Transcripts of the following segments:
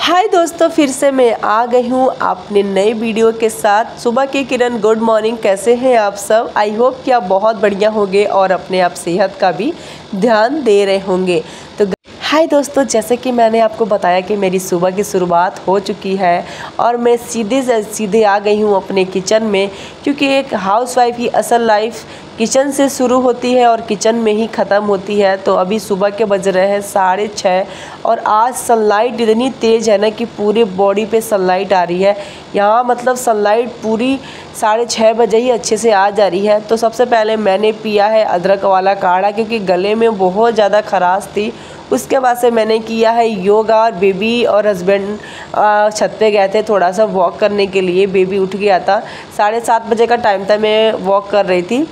हाय दोस्तों, फिर से मैं आ गई हूँ अपने नए वीडियो के साथ। सुबह की किरण, गुड मॉर्निंग। कैसे हैं आप सब? आई होप कि आप बहुत बढ़िया होंगे और अपने आप सेहत का भी ध्यान दे रहे होंगे। तो हाय दोस्तों, जैसे कि मैंने आपको बताया कि मेरी सुबह की शुरुआत हो चुकी है और मैं सीधे से सीधे आ गई हूँ अपने किचन में, क्योंकि एक हाउसवाइफ की असल लाइफ किचन से शुरू होती है और किचन में ही ख़त्म होती है। तो अभी सुबह के बज रहे हैं 6:30 और आज सनलाइट इतनी तेज़ है ना कि पूरी बॉडी पे सनलाइट आ रही है। यहाँ मतलब सनलाइट पूरी 6:30 बजे ही अच्छे से आ जा रही है। तो सबसे पहले मैंने पिया है अदरक वाला काढ़ा, क्योंकि गले में बहुत ज़्यादा खराश थी। उसके बाद से मैंने किया है योगा। और बेबी और हस्बैंड छत पे गए थे थोड़ा सा वॉक करने के लिए। बेबी उठ गया था, 7:30 बजे का टाइम था, मैं वॉक कर रही थी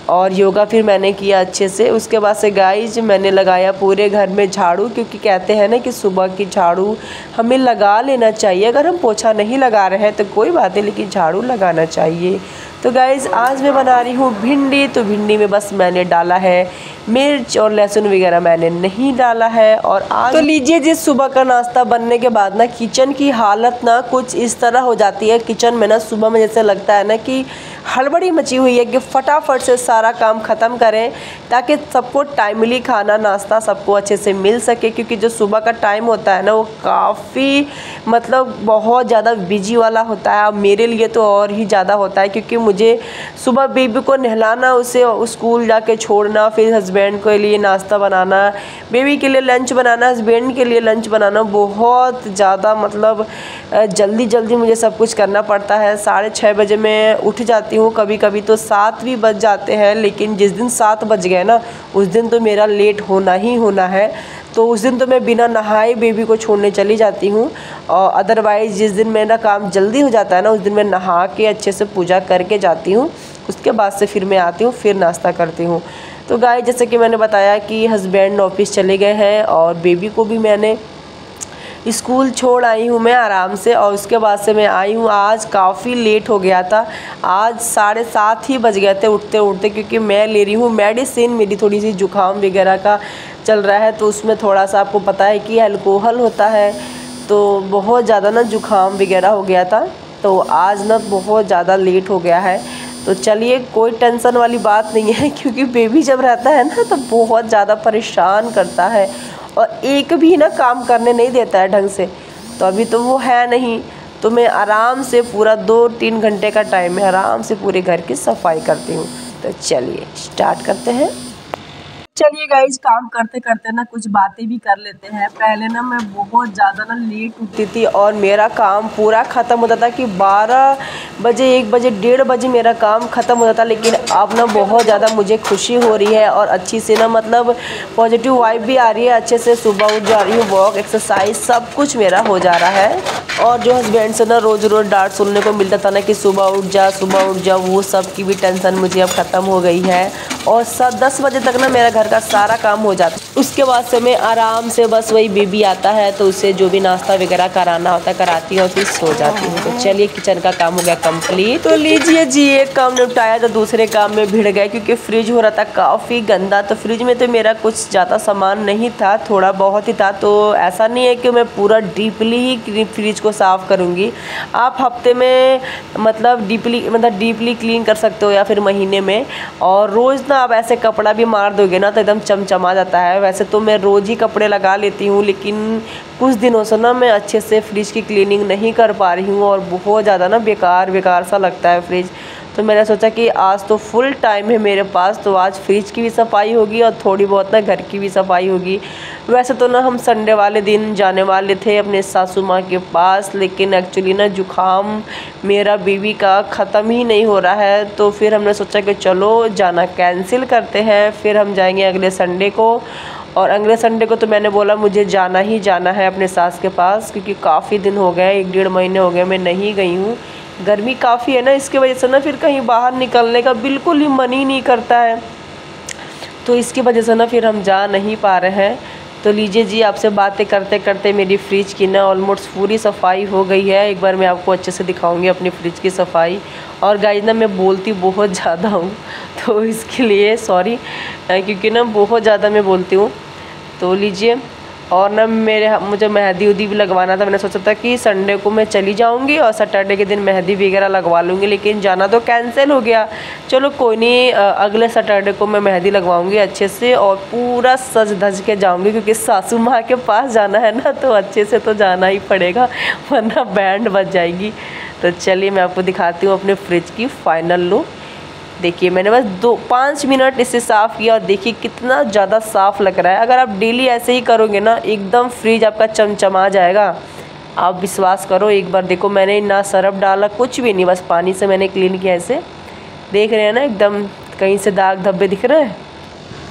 और योगा फिर मैंने किया अच्छे से। उसके बाद से गाइज मैंने लगाया पूरे घर में झाड़ू, क्योंकि कहते हैं ना कि सुबह की झाड़ू हमें लगा लेना चाहिए। अगर हम पोछा नहीं लगा रहे हैं तो कोई बात नहीं, लेकिन झाड़ू लगाना चाहिए। तो गाइज़ आज मैं बना रही हूँ भिंडी। तो भिंडी में बस मैंने डाला है मिर्च और लहसुन वगैरह मैंने नहीं डाला है। और आज तो लीजिए, जिस सुबह का नाश्ता बनने के बाद ना किचन की हालत ना कुछ इस तरह हो जाती है। किचन में ना सुबह में जैसे लगता है ना कि हड़बड़ी मची हुई है कि फटाफट से सारा काम ख़त्म करें ताकि सबको टाइमली खाना नाश्ता सबको अच्छे से मिल सके। क्योंकि जो सुबह का टाइम होता है ना वो काफ़ी मतलब बहुत ज़्यादा बिजी वाला होता है। अब मेरे लिए तो और ही ज़्यादा होता है, क्योंकि मुझे सुबह बेबी को नहलाना, उसे स्कूल जाके छोड़ना, फिर हस्बैंड के लिए नाश्ता बनाना, बेबी के लिए लंच बनाना, हस्बैंड के लिए लंच बनाना, बहुत ज़्यादा मतलब जल्दी जल्दी मुझे सब कुछ करना पड़ता है। 6:30 बजे मैं उठ जाती हूँ, कभी कभी तो 7 भी बज जाते हैं। लेकिन जिस दिन 7 बज गए ना उस दिन तो मेरा लेट होना ही होना है। तो उस दिन तो मैं बिना नहाए बेबी को छोड़ने चली जाती हूँ। और अदरवाइज़ जिस दिन मेरा काम जल्दी हो जाता है ना उस दिन मैं नहा के अच्छे से पूजा करके जाती हूँ। उसके बाद से फिर मैं आती हूँ, फिर नाश्ता करती हूँ। तो गाइस, जैसे कि मैंने बताया कि हस्बैंड ऑफिस चले गए हैं और बेबी को भी मैंने स्कूल छोड़ आई हूँ मैं आराम से। और उसके बाद से मैं आई हूँ, आज काफ़ी लेट हो गया था। आज 7:30 ही बज गए थे उठते उठते, क्योंकि मैं ले रही हूँ मेडिसिन। मेरी थोड़ी सी जुकाम वगैरह का चल रहा है, तो उसमें थोड़ा सा आपको पता है कि अल्कोहल होता है, तो बहुत ज़्यादा ना जुकाम वगैरह हो गया था। तो आज ना बहुत ज़्यादा लेट हो गया है। तो चलिए, कोई टेंशन वाली बात नहीं है, क्योंकि बेबी जब रहता है ना तो बहुत ज़्यादा परेशान करता है और एक भी ना काम करने नहीं देता है ढंग से। तो अभी तो वो है नहीं, तो मैं आराम से पूरा 2-3 घंटे का टाइम में आराम से पूरे घर की सफाई करती हूँ। तो चलिए स्टार्ट करते हैं। चलिए गाइज, काम करते करते ना कुछ बातें भी कर लेते हैं। पहले ना मैं बहुत ज़्यादा ना लेट उठती थी और मेरा काम पूरा ख़त्म होता था कि 12 बजे, 1 बजे, 1:30 बजे मेरा काम ख़त्म होता था। लेकिन अब ना बहुत ज़्यादा मुझे खुशी हो रही है और अच्छी से ना मतलब पॉजिटिव वाइब भी आ रही है। अच्छे से सुबह उठ जा रही हूँ, वॉक, एक्सरसाइज सब कुछ मेरा हो जा रहा है। और जो हस्बैंड से ना रोज़ रोज़ डांट सुनने को मिलता था ना कि सुबह उठ जा, सुबह उठ जा, वो सब की भी टेंशन मुझे अब ख़त्म हो गई है। और 10 बजे तक ना मेरा घर का सारा काम हो जाता है। उसके बाद से मैं आराम से बस वही बेबी आता है तो उसे जो भी नाश्ता वगैरह कराना होता है कराती हूँ और फिर सो जाती हूँ। तो चलिए, किचन का काम हो गया कंप्लीट। तो लीजिए जी, एक काम निपटाया तो दूसरे काम में भिड़ गए, क्योंकि फ्रिज हो रहा था काफ़ी गंदा। तो फ्रिज में तो मेरा कुछ ज़्यादा सामान नहीं था, थोड़ा बहुत ही था। तो ऐसा नहीं है कि मैं पूरा डीपली ही फ्रिज को साफ़ करूँगी। आप हफ्ते में मतलब डीपली क्लीन कर सकते हो या फिर महीने में। और रोज़ ना आप ऐसे कपड़ा भी मार दोगे ना तो एकदम चमचमा जाता है। वैसे तो मैं रोज़ ही कपड़े लगा लेती हूँ, लेकिन कुछ दिनों से ना मैं अच्छे से फ्रिज की क्लीनिंग नहीं कर पा रही हूँ और बहुत ज़्यादा ना बेकार सा लगता है फ्रिज। तो मैंने सोचा कि आज तो फुल टाइम है मेरे पास, तो आज फ्रिज की भी सफाई होगी और थोड़ी बहुत ना घर की भी सफाई होगी। वैसे तो ना हम संडे वाले दिन जाने वाले थे अपने सासू माँ के पास, लेकिन एक्चुअली ना जुकाम मेरा बेबी का ख़त्म ही नहीं हो रहा है। तो फिर हमने सोचा कि चलो जाना कैंसिल करते हैं, फिर हम जाएंगे अगले संडे को। और अगले संडे को तो मैंने बोला मुझे जाना ही जाना है अपने सास के पास, क्योंकि काफ़ी दिन हो गए, 1-1.5 महीने हो गए मैं नहीं गई हूँ। गर्मी काफ़ी है ना, इसकी वजह से ना फिर कहीं बाहर निकलने का बिल्कुल ही मन ही नहीं करता है। तो इसकी वजह से ना फिर हम जा नहीं पा रहे हैं। तो लीजिए जी, आपसे बातें करते करते मेरी फ्रिज की ना ऑलमोस्ट पूरी सफाई हो गई है। एक बार मैं आपको अच्छे से दिखाऊंगी अपनी फ्रिज की सफाई। और गाइस ना मैं बोलती बहुत ज़्यादा हूँ, तो इसके लिए सॉरी, क्योंकि ना बहुत ज़्यादा मैं बोलती हूँ। तो लीजिए, और ना मुझे मेहंदी उदी भी लगवाना था। मैंने सोचा था कि संडे को मैं चली जाऊंगी और सैटरडे के दिन मेहंदी वगैरह लगवा लूँगी, लेकिन जाना तो कैंसिल हो गया। चलो कोई नहीं, अगले सैटरडे को मैं मेहंदी लगवाऊंगी अच्छे से और पूरा सज धज के जाऊंगी, क्योंकि सासू माँ के पास जाना है ना, तो अच्छे से तो जाना ही पड़ेगा वरना बैंड बज जाएगी। तो चलिए मैं आपको दिखाती हूँ अपने फ्रिज की फाइनल लुक। देखिए मैंने बस 5 मिनट इसे साफ़ किया और देखिए कितना ज़्यादा साफ़ लग रहा है। अगर आप डेली ऐसे ही करोगे ना, एकदम फ्रिज आपका चमचमा जाएगा। आप विश्वास करो, एक बार देखो, मैंने ना सरफ डाला, कुछ भी नहीं, बस पानी से मैंने क्लीन किया। ऐसे देख रहे हैं ना, एकदम कहीं से दाग धब्बे दिख रहे हैं।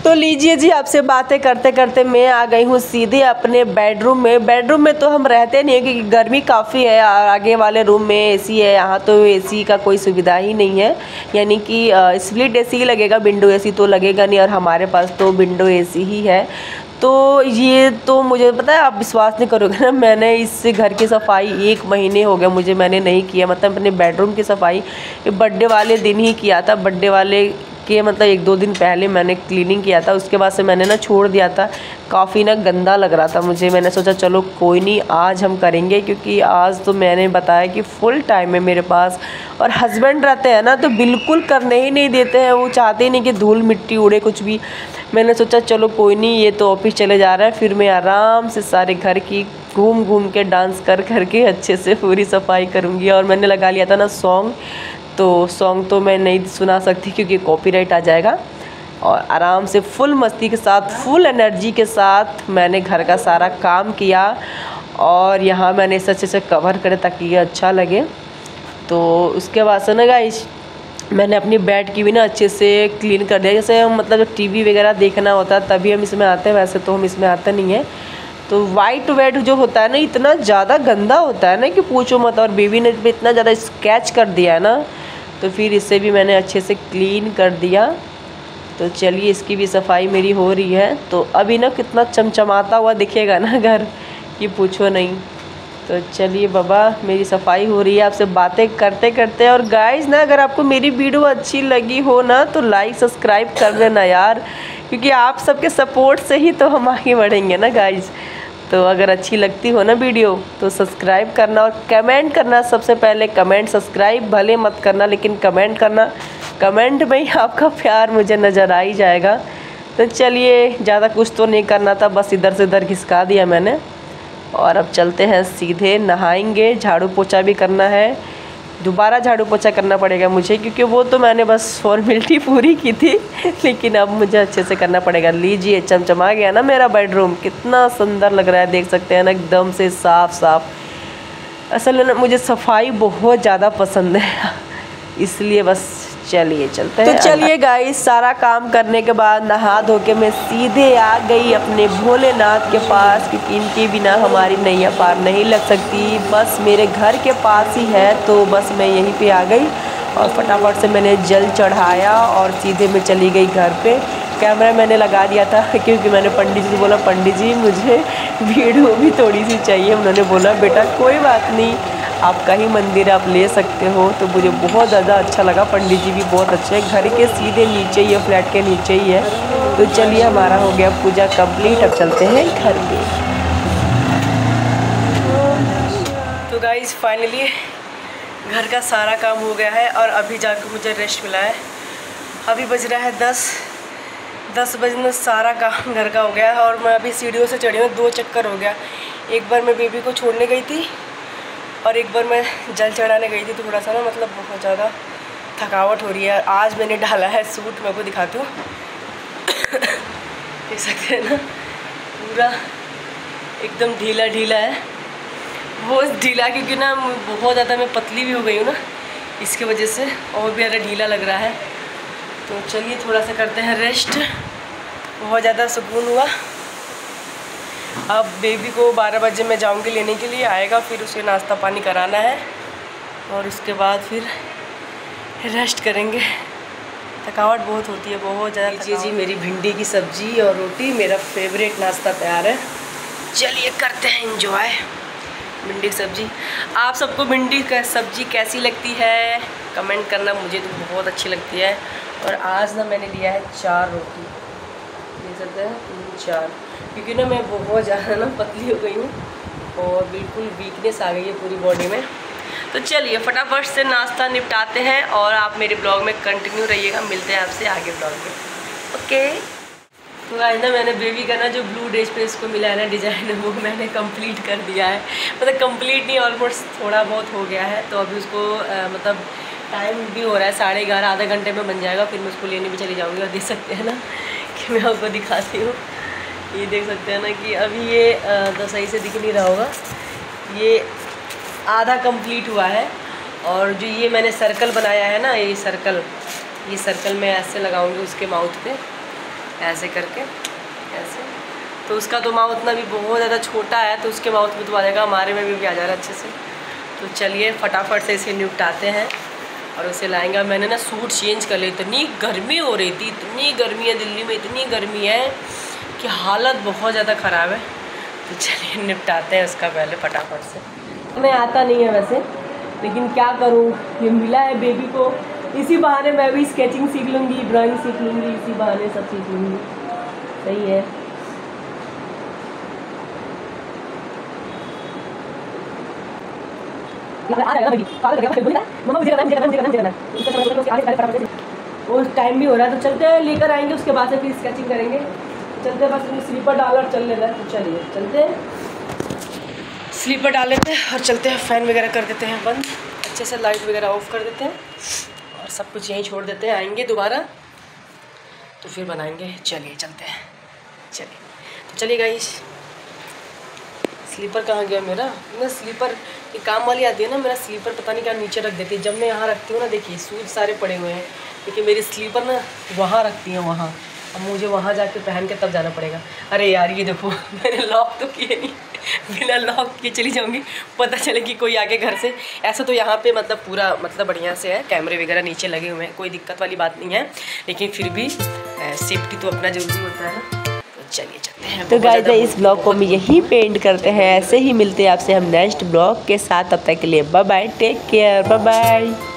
तो लीजिए जी, आपसे बातें करते करते मैं आ गई हूँ सीधे अपने बेडरूम में। बेडरूम में तो हम रहते नहीं है क्योंकि गर्मी काफ़ी है। आगे वाले रूम में एसी है, यहाँ तो एसी का कोई सुविधा ही नहीं है, यानी कि स्प्लिट एसी लगेगा, विंडो एसी तो लगेगा नहीं, और हमारे पास तो विंडो एसी ही है। तो ये तो मुझे पता है, आप विश्वास नहीं करोगे ना, मैंने इस घर की सफाई 1 महीने हो गया मुझे, मैंने नहीं किया। मतलब अपने बेडरूम की सफाई बर्थडे वाले दिन ही किया था। बर्थडे वाले के मतलब 1-2 दिन पहले मैंने क्लीनिंग किया था, उसके बाद से मैंने ना छोड़ दिया था। काफ़ी ना गंदा लग रहा था मुझे। मैंने सोचा चलो कोई नहीं, आज हम करेंगे, क्योंकि आज तो मैंने बताया कि फुल टाइम है मेरे पास, और हस्बैंड रहते हैं ना तो बिल्कुल करने ही नहीं देते हैं। वो चाहते ही नहीं कि धूल मिट्टी उड़े कुछ भी। मैंने सोचा चलो कोई नहीं, ये तो ऑफिस चले जा रहा है, फिर मैं आराम से सारे घर की घूम घूम के डांस कर करके अच्छे से पूरी सफाई करूँगी। और मैंने लगा लिया था ना सॉन्ग, तो सॉन्ग तो मैं नहीं सुना सकती क्योंकि कॉपीराइट आ जाएगा। और आराम से फुल मस्ती के साथ, फुल एनर्जी के साथ मैंने घर का सारा काम किया। और यहाँ मैंने इसे अच्छे से कवर करे ताकि ये अच्छा लगे। तो उसके बाद से ना गाइस, मैंने अपनी बेड की भी ना अच्छे से क्लीन कर दिया। जैसे हम मतलब टीवी वगैरह देखना होता है तभी हम इसमें आते हैं, वैसे तो हम इसमें आते नहीं हैं। तो वाइट बेड जो होता है ना, इतना ज़्यादा गंदा होता है ना कि पूछो मत। और बेबी ने इतना ज़्यादा स्क्रैच कर दिया है ना, तो फिर इसे भी मैंने अच्छे से क्लीन कर दिया। तो चलिए इसकी भी सफाई मेरी हो रही है। तो अभी ना कितना चमचमाता हुआ दिखेगा ना घर, कि पूछो नहीं। तो चलिए बाबा, मेरी सफाई हो रही है आपसे बातें करते करते। और गाइस ना, अगर आपको मेरी वीडियो अच्छी लगी हो ना तो लाइक सब्सक्राइब कर देना यार, क्योंकि आप सबके सपोर्ट से ही तो हम आगे बढ़ेंगे ना गाइस। तो अगर अच्छी लगती हो ना वीडियो तो सब्सक्राइब करना और कमेंट करना। सबसे पहले कमेंट, सब्सक्राइब भले मत करना लेकिन कमेंट करना। कमेंट में ही आपका प्यार मुझे नज़र आ ही जाएगा। तो चलिए, ज़्यादा कुछ तो नहीं करना था, बस इधर से इधर घिसका दिया मैंने। और अब चलते हैं सीधे नहाएंगे, झाड़ू पोछा भी करना है। दोबारा झाड़ू पोछा करना पड़ेगा मुझे, क्योंकि वो तो मैंने बस फॉर्मेलिटी पूरी की थी, लेकिन अब मुझे अच्छे से करना पड़ेगा। लीजिए, चमचमा गया ना मेरा बेडरूम, कितना सुंदर लग रहा है, देख सकते हैं ना, एकदम से साफ साफ। असल में ना मुझे सफाई बहुत ज़्यादा पसंद है, इसलिए बस चलिए चलते हैं। तो चलिए गाइस, सारा काम करने के बाद नहा धो के मैं सीधे आ गई अपने भोलेनाथ के पास, क्योंकि इनके बिना हमारी नैया पार नहीं लग सकती। बस मेरे घर के पास ही है, तो बस मैं यहीं पे आ गई और फटाफट से मैंने जल चढ़ाया और सीधे मैं चली गई घर पे। कैमरा मैंने लगा दिया था क्योंकि मैंने पंडित जी से बोला, पंडित जी मुझे वीडियो भी थोड़ी सी चाहिए। उन्होंने बोला बेटा कोई बात नहीं, आपका ही मंदिर, आप ले सकते हो। तो मुझे बहुत ज़्यादा अच्छा लगा, पंडित जी भी बहुत अच्छे हैं, घर के सीधे नीचे ही है, फ्लैट के नीचे ही है। तो चलिए, हमारा हो गया पूजा कंप्लीट, अब चलते हैं घर पे। तो गाइस फाइनली घर का सारा काम हो गया है और अभी जाकर मुझे रेस्ट मिला है। अभी बज रहा है 10 बजे में सारा काम घर का हो गया है। और मैं अभी सीढ़ियों से चढ़ी हूँ, 2 चक्कर हो गया। एक बार मैं बेबी को छोड़ने गई थी और एक बार मैं जल चढ़ाने गई थी। तो थोड़ा सा ना मतलब बहुत ज़्यादा थकावट हो रही है। आज मैंने डाला है सूट, मैं आपको दिखाती हूँ, देख सकते हैं ना, पूरा एकदम ढीला ढीला है, बहुत ढीला, क्योंकि ना बहुत ज़्यादा मैं पतली भी हो गई हूँ ना, इसकी वजह से और भी ज़्यादा ढीला लग रहा है। तो चलिए थोड़ा सा करते हैं रेस्ट, बहुत ज़्यादा सुकून हुआ। अब बेबी को 12 बजे मैं जाऊंगी लेने के लिए, आएगा, फिर उसे नाश्ता पानी कराना है और उसके बाद फिर रेस्ट करेंगे। थकावट बहुत होती है, बहुत ज़्यादा। जी मेरी भिंडी की सब्ज़ी और रोटी, मेरा फेवरेट नाश्ता तैयार है। चलिए करते हैं एंजॉय। भिंडी की सब्ज़ी, आप सबको भिंडी की सब्ज़ी कैसी लगती है कमेंट करना, मुझे तो बहुत अच्छी लगती है। और आज ना मैंने लिया है 4 रोटी, देख सकते हैं 4, क्योंकि ना मैं बहुत ज़्यादा ना पतली हो गई हूँ और बिल्कुल वीकनेस आ गई है पूरी बॉडी में। तो चलिए फटाफट से नाश्ता निपटाते हैं और आप मेरे ब्लॉग में कंटिन्यू रहिएगा। मिलते हैं आपसे आगे ब्लॉग में, ओके। तो आज ना मैंने बेबी का ना जो ब्लू ड्रेस पे इसको मिला है ना डिज़ाइन, वो मैंने कंप्लीट कर दिया है। मतलब कंप्लीट नहीं, ऑलमोस्ट थोड़ा बहुत हो गया है। तो अभी उसको मतलब टाइम भी हो रहा है 11:30, आधा घंटे में बन जाएगा। फिर मैं उसको लेने भी चली जाऊँगी। और देख सकते हैं ना कि मैं आपको दिखाती हूँ, ये देख सकते हैं ना कि अभी ये तो सही से दिख नहीं रहा होगा, ये आधा कंप्लीट हुआ है। और जो ये मैंने सर्कल बनाया है ना, ये सर्कल मैं ऐसे लगाऊंगी उसके माउथ पे, ऐसे करके ऐसे। तो उसका तो माउथ ना भी बहुत ज़्यादा छोटा है, तो उसके माउथ में तो आ जाएगा, हमारे में भी आ जा रहा है अच्छे से। तो चलिए फटाफट से इसे निपटाते हैं और उसे लाएंगे। मैंने ना सूट चेंज कर लिया, इतनी गर्मी हो रही थी, इतनी गर्मी है दिल्ली में, इतनी गर्मी है कि हालत बहुत ज़्यादा ख़राब है। तो चलिए निपटाते हैं उसका पहले फटाफट से। मैं आता नहीं है वैसे, लेकिन क्या करूँ, ये मिला है बेबी को, इसी बहाने मैं भी स्केचिंग सीख लूँगी, ड्राइंग सीख लूँगी, इसी बहाने सब सीख लूँगी। सही है। वो टाइम भी हो रहा है, तो चलते हैं, लेकर आएंगे, उसके बाद से फिर स्केचिंग करेंगे। चलते हैं, बस स्लीपर डाल और चल लेना है। तो चलिए चलते हैं, स्लीपर डाल लेते हैं और चलते हैं। फ़ैन वगैरह कर देते हैं बंद, अच्छे से लाइट वगैरह ऑफ कर देते हैं और सब कुछ यहीं छोड़ देते हैं। आएंगे दोबारा तो फिर बनाएंगे। चलिए चलते हैं, चलिए। तो चलिए गाइस, स्लीपर कहाँ गया मेरा? मैं स्लीपर, ये काम वाली आती है ना, मेरा स्लीपर पता नहीं क्या नीचे रख देती है। जब मैं यहाँ रखती हूँ ना, देखिए शूज़ सारे पड़े हुए हैं, लेकिन मेरी स्लीपर ना वहाँ रखती है, वहाँ। अब मुझे वहाँ जाके पहन के तब जाना पड़ेगा। अरे यार ये देखो, मैंने लॉक तो किए नहीं, बिना लॉक किए चली जाऊँगी, पता चले कि कोई आके घर से। ऐसा तो यहाँ पे मतलब पूरा मतलब बढ़िया से है, कैमरे वगैरह नीचे लगे हुए हैं, कोई दिक्कत वाली बात नहीं है। लेकिन फिर भी सेफ्टी तो अपना ज़रूरी होता है ना। तो चलिए चलते हैं। तो गाइस इस ब्लॉग को हम यहीं पेंट करते हैं। ऐसे ही मिलते हैं आपसे हम नेक्स्ट ब्लॉग के साथ। तब तक के लिए bye bye, take care, bye bye.